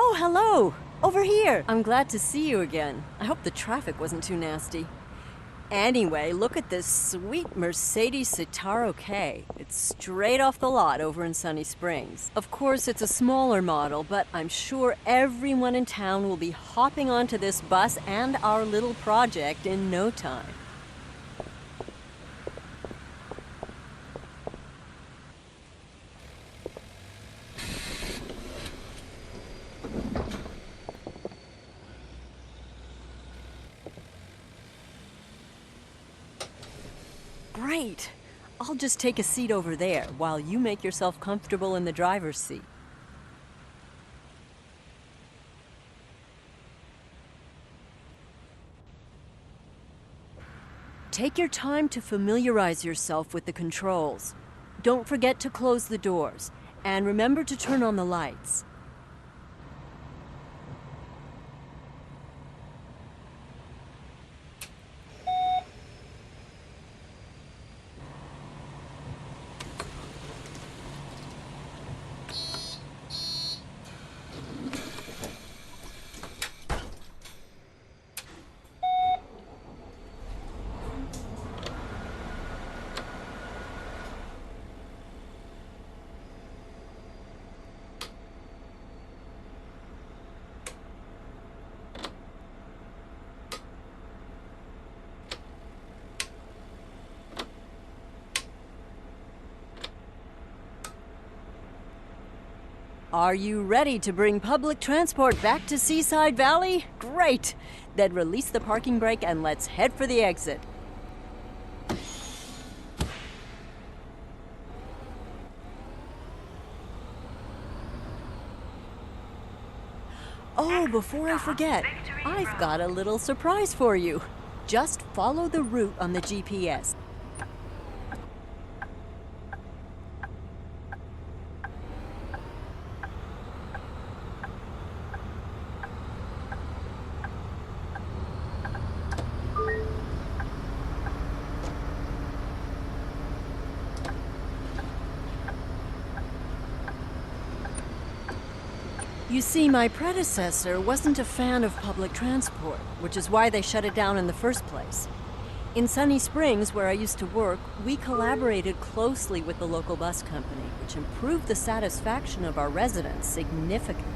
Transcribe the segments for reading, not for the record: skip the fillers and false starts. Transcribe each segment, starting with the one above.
Oh, hello! Over here! I'm glad to see you again. I hope the traffic wasn't too nasty. Anyway, look at this sweet Mercedes Citaro K. It's straight off the lot over in Sunny Springs. Of course, it's a smaller model, but I'm sure everyone in town will be hopping onto this bus and our little project in no time. Great! I'll just take a seat over there while you make yourself comfortable in the driver's seat. Take your time to familiarize yourself with the controls. Don't forget to close the doors, and remember to turn on the lights. Are you ready to bring public transport back to Seaside Valley? Great! Then release the parking brake and let's head for the exit. Oh, before I forget, I've got a little surprise for you. Just follow the route on the GPS. You see, my predecessor wasn't a fan of public transport, which is why they shut it down in the first place. In Sunny Springs, where I used to work, we collaborated closely with the local bus company, which improved the satisfaction of our residents significantly.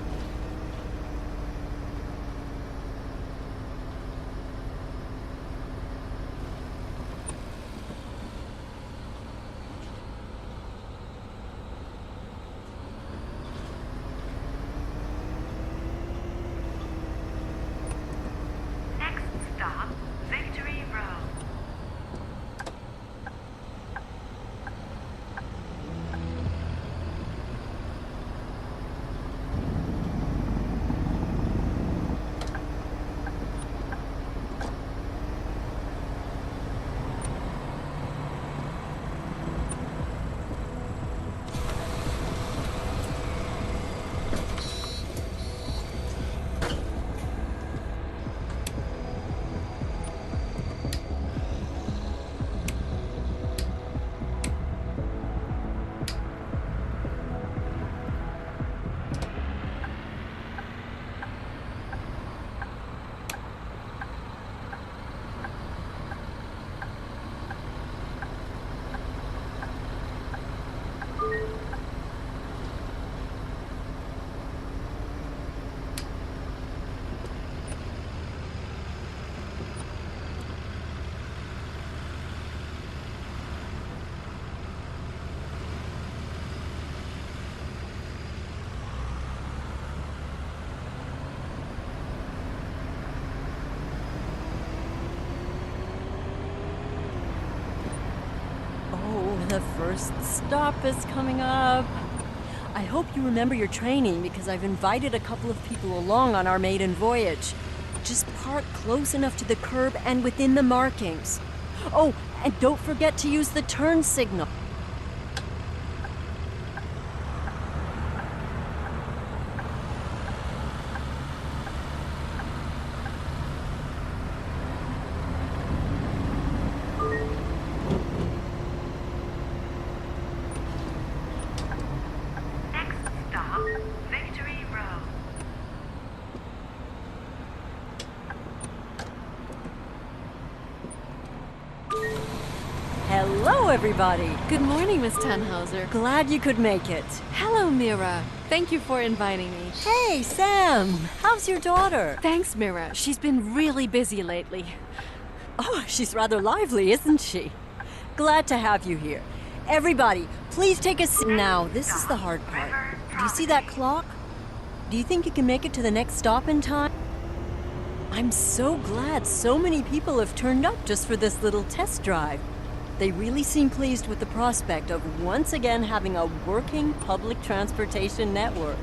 The first stop is coming up. I hope you remember your training because I've invited a couple of people along on our maiden voyage. Just park close enough to the curb and within the markings. Oh, and don't forget to use the turn signal. everybody. Good morning, Miss Tannhauser. Glad you could make it. Hello, Mira. Thank you for inviting me. Hey, Sam. How's your daughter? Thanks, Mira. She's been really busy lately. Oh, she's rather lively, isn't she? Glad to have you here. Everybody, please take a seat. Now, this is the hard part. Do you see that clock? Do you think you can make it to the next stop in time? I'm so glad so many people have turned up just for this little test drive. They really seem pleased with the prospect of once again having a working public transportation network.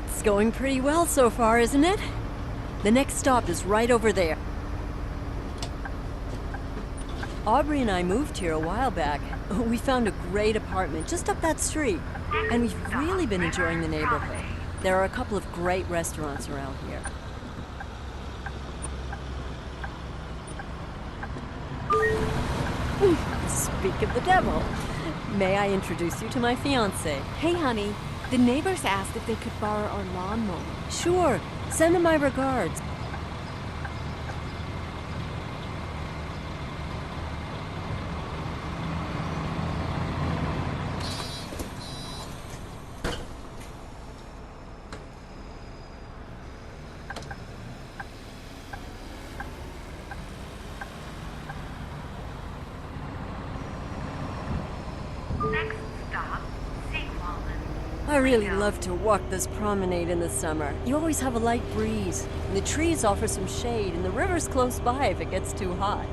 It's going pretty well so far, isn't it? The next stop is right over there. Aubrey and I moved here a while back. We found a great apartment just up that street, and we've really been enjoying the neighborhood. There are a couple of great restaurants around here. Speak of the devil. May I introduce you to my fiancé? Hey, honey. The neighbors asked if they could borrow our lawnmower. Sure. Send them my regards. Next stop, Sequalden. I really love to walk this promenade in the summer. You always have a light breeze, and the trees offer some shade, and the river's close by if it gets too hot.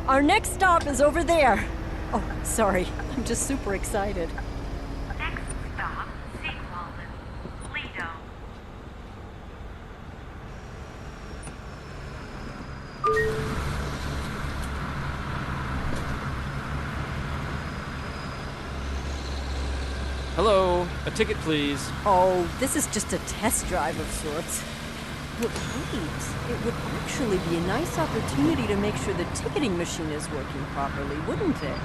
Our next stop is over there. Oh, sorry. I'm just super excited. Next stop, Sequalden. Lido. Hello, a ticket please. Oh, this is just a test drive of sorts. But wait, it would actually be a nice opportunity to make sure the ticketing machine is working properly, wouldn't it?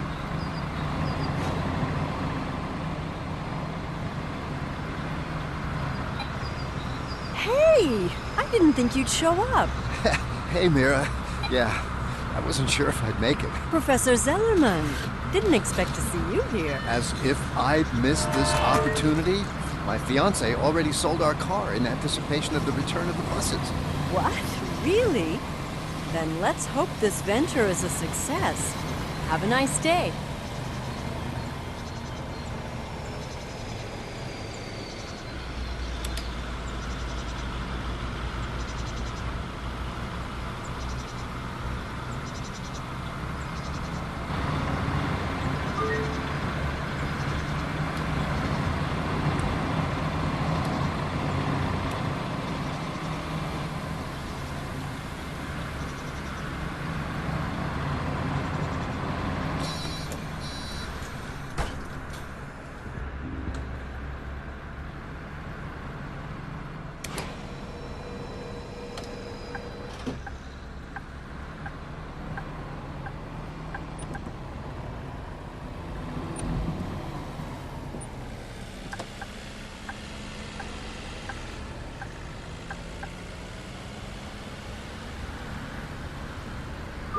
Hey! I didn't think you'd show up. Hey, Mira. Yeah, I wasn't sure if I'd make it. Professor Zellerman. Didn't expect to see you here. As if I'd missed this opportunity. My fiancé already sold our car in anticipation of the return of the buses. What? Really? Then let's hope this venture is a success. Have a nice day.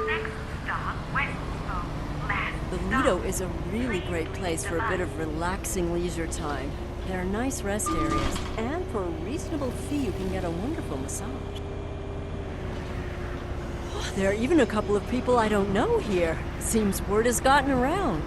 Next stop, Westsboro. Last The Lido is a really great place for a bit of relaxing leisure time. There are nice rest areas, and for a reasonable fee, you can get a wonderful massage. Oh, there are even a couple of people I don't know here. Seems word has gotten around.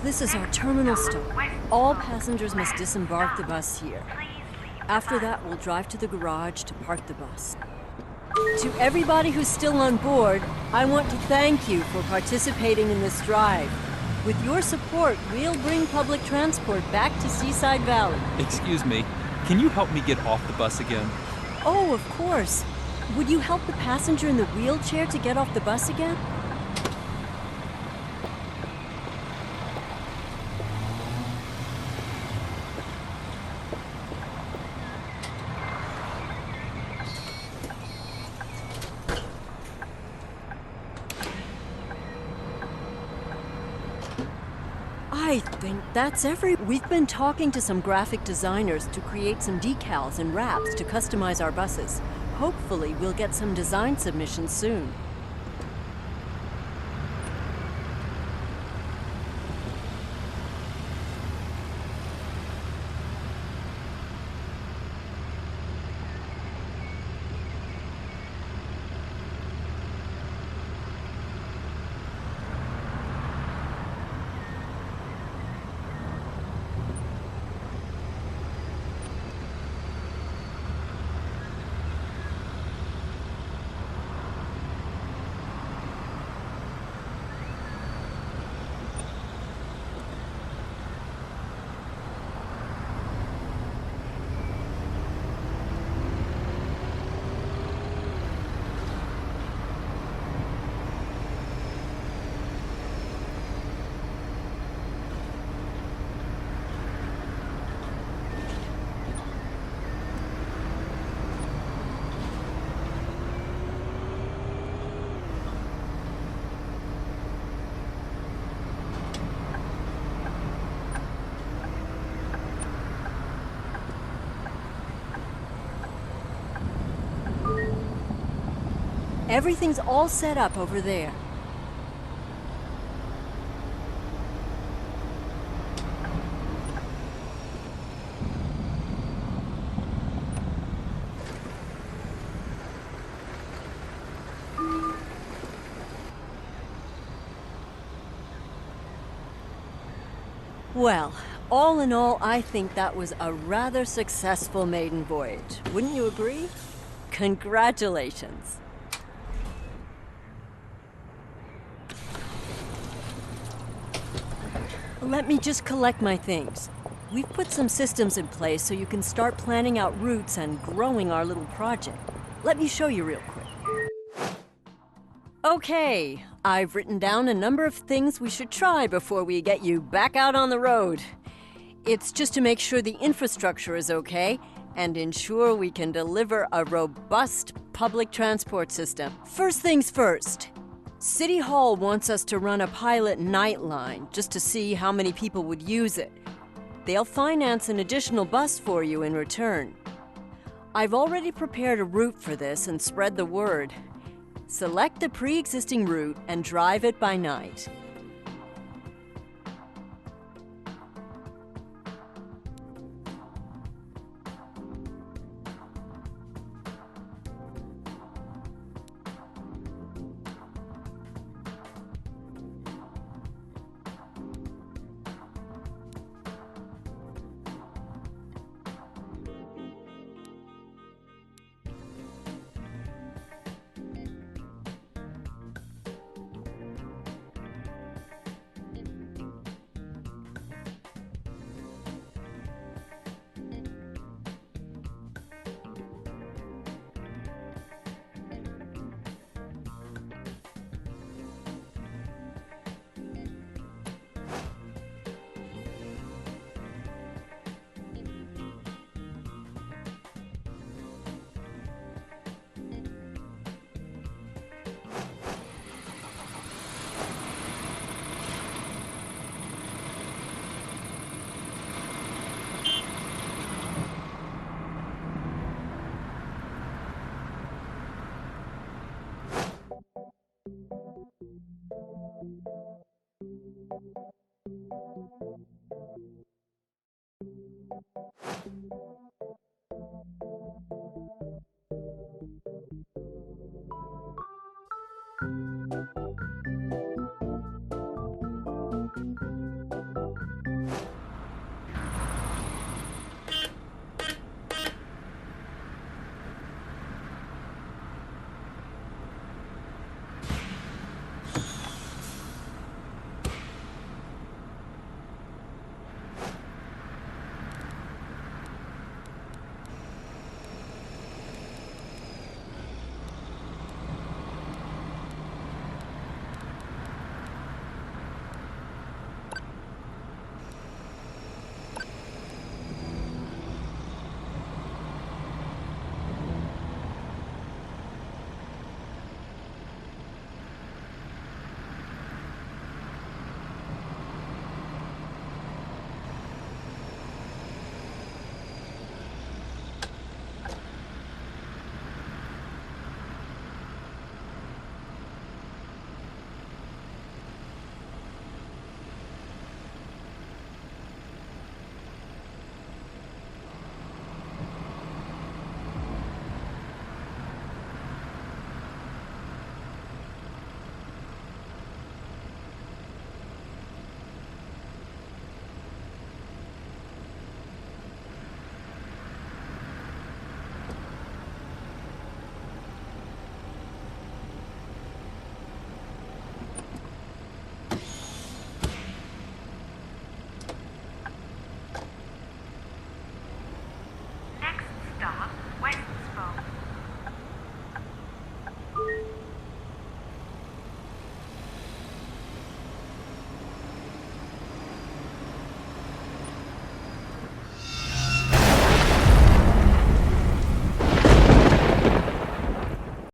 This is our terminal stop. All passengers must disembark the bus here. After that, we'll drive to the garage to park the bus. To everybody who's still on board, I want to thank you for participating in this drive. With your support, we'll bring public transport back to Seaside Valley. Excuse me, can you help me get off the bus again? Oh, of course. Would you help the passenger in the wheelchair to get off the bus again? I think that's We've been talking to some graphic designers to create some decals and wraps to customize our buses. Hopefully, we'll get some design submissions soon. Everything's all set up over there. Well, all in all, I think that was a rather successful maiden voyage. Wouldn't you agree? Congratulations. Let me just collect my things. We've put some systems in place so you can start planning out routes and growing our little project. Let me show you real quick. Okay, I've written down a number of things we should try before we get you back out on the road. It's just to make sure the infrastructure is okay and ensure we can deliver a robust public transport system. First things first. City Hall wants us to run a pilot nightline just to see how many people would use it. They'll finance an additional bus for you in return. I've already prepared a route for this and spread the word. Select the pre-existing route and drive it by night.